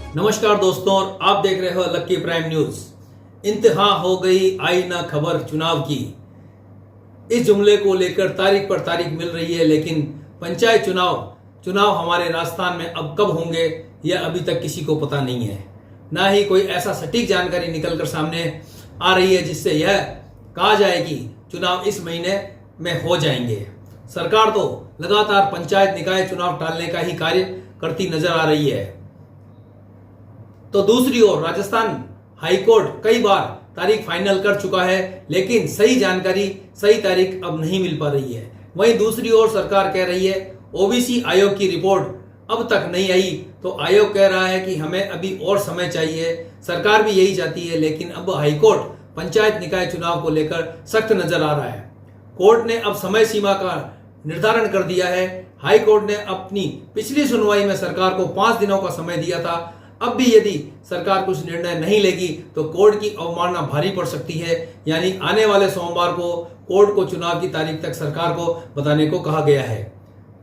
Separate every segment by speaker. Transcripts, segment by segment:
Speaker 1: नमस्कार दोस्तों, और आप देख रहे हो लक्की प्राइम न्यूज। इंतहा हो गई आई ना खबर चुनाव की, इस जुमले को लेकर तारीख पर तारीख मिल रही है, लेकिन पंचायत चुनाव हमारे राजस्थान में अब कब होंगे यह अभी तक किसी को पता नहीं है। ना ही कोई ऐसा सटीक जानकारी निकलकर सामने आ रही है जिससे यह कहा जाए कि चुनाव इस महीने में हो जाएंगे। सरकार तो लगातार पंचायत निकाय चुनाव टालने का ही कार्य करती नजर आ रही है, तो दूसरी ओर राजस्थान हाईकोर्ट कई बार तारीख फाइनल कर चुका है, लेकिन सही जानकारी सही तारीख अब नहीं मिल पा रही है। वहीं दूसरी ओर सरकार कह रही है ओबीसी आयोग की रिपोर्ट अब तक नहीं आई, तो आयोग कह रहा है कि हमें अभी और समय चाहिए। सरकार भी यही चाहती है, लेकिन अब हाईकोर्ट पंचायत निकाय चुनाव को लेकर सख्त नजर आ रहा है। कोर्ट ने अब समय सीमा का निर्धारण कर दिया है। हाई कोर्ट ने अपनी पिछली सुनवाई में सरकार को 5 दिनों का समय दिया था। अब भी यदि सरकार कुछ निर्णय नहीं लेगी तो कोर्ट की अवमानना भारी पड़ सकती है। यानी आने वाले सोमवार को कोर्ट को चुनाव की तारीख तक सरकार को बताने को कहा गया है।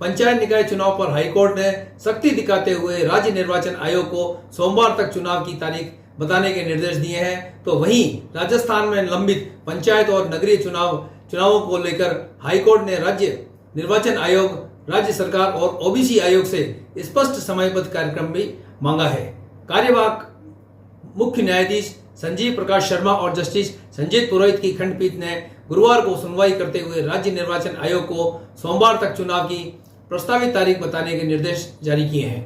Speaker 1: पंचायत निकाय चुनाव पर हाईकोर्ट ने सख्ती दिखाते हुए राज्य निर्वाचन आयोग को सोमवार तक चुनाव की तारीख बताने के निर्देश दिए हैं। तो वहीं राजस्थान में लंबित पंचायत और नगरीय चुनावों को लेकर हाईकोर्ट ने राज्य निर्वाचन आयोग, राज्य सरकार और ओबीसी आयोग से स्पष्ट समयबद्ध कार्यक्रम भी मांगा है। कार्यवाहक मुख्य न्यायाधीश संजीव प्रकाश शर्मा और जस्टिस संजीत पुरोहित की खंडपीठ ने गुरुवार को सुनवाई करते हुए राज्य निर्वाचन आयोग को सोमवार तक चुनाव की प्रस्तावित तारीख बताने के निर्देश जारी किए हैं।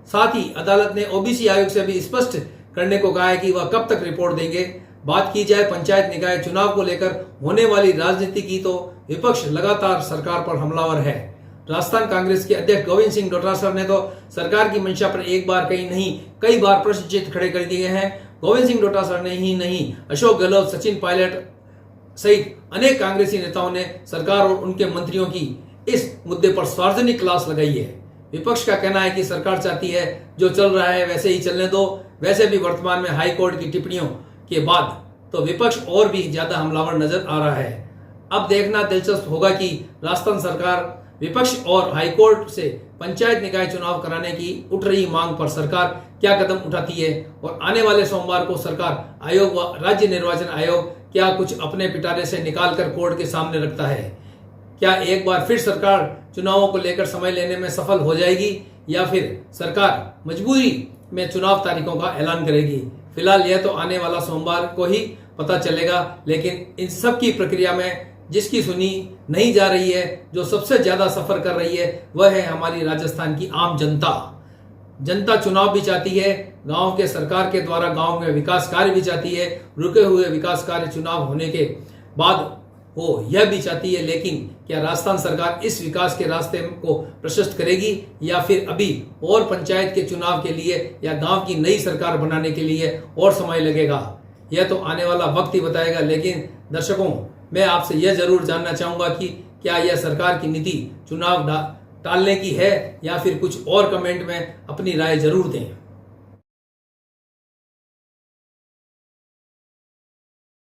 Speaker 1: साथ ही अदालत ने ओबीसी आयोग से भी स्पष्ट करने को कहा है कि वह कब तक रिपोर्ट देंगे। बात की जाए पंचायत निकाय चुनाव को लेकर होने वाली राजनीति की, तो विपक्ष लगातार सरकार पर हमलावर है। राजस्थान कांग्रेस के अध्यक्ष गोविंद सिंह डोटासरा ने तो सरकार की मंशा पर एक बार कहीं नहीं कई बार प्रश्न चिन्ह खड़े कर दिए हैं। गोविंद सिंह डोटासरा ने ही नहीं, अशोक गहलोत, सचिन पायलट सहित अनेक कांग्रेसी नेताओं ने सरकार और उनके मंत्रियों की इस मुद्दे पर सार्वजनिक क्लास लगाई है। विपक्ष का कहना है कि सरकार चाहती है जो चल रहा है वैसे ही चलने दो। वैसे भी वर्तमान में हाई कोर्ट की टिप्पणियों के बाद तो विपक्ष और भी ज्यादा हमलावर नजर आ रहा है। अब देखना दिलचस्प होगा कि राजस्थान सरकार विपक्ष और हाईकोर्ट से पंचायत निकाय चुनाव कराने की उठ रही मांग पर सरकार क्या कदम उठाती है, और आने वाले सोमवार को सरकार आयोग व राज्य निर्वाचन आयोग क्या कुछ अपने पिटारे से निकालकर कोर्ट के सामने रखता है। क्या एक बार फिर सरकार चुनावों को लेकर समय लेने में सफल हो जाएगी, या फिर सरकार मजबूरी में चुनाव तारीखों का ऐलान करेगी। फिलहाल यह तो आने वाला सोमवार को ही पता चलेगा, लेकिन इन सब की प्रक्रिया में जिसकी सुनी नहीं जा रही है, जो सबसे ज्यादा सफर कर रही है, वह है हमारी राजस्थान की आम जनता चुनाव भी चाहती है, गांव के सरकार के द्वारा गांव में विकास कार्य भी चाहती है, रुके हुए विकास कार्य चुनाव होने के बाद हो यह भी चाहती है। लेकिन क्या राजस्थान सरकार इस विकास के रास्ते को प्रशस्त करेगी, या फिर अभी और पंचायत के चुनाव के लिए या गांव की नई सरकार बनाने के लिए और समय लगेगा, यह तो आने वाला वक्त ही बताएगा। लेकिन दर्शकों, मैं आपसे यह जरूर जानना चाहूंगा कि क्या यह सरकार की नीति चुनाव टालने की है, या फिर कुछ और। कमेंट में अपनी राय जरूर दें।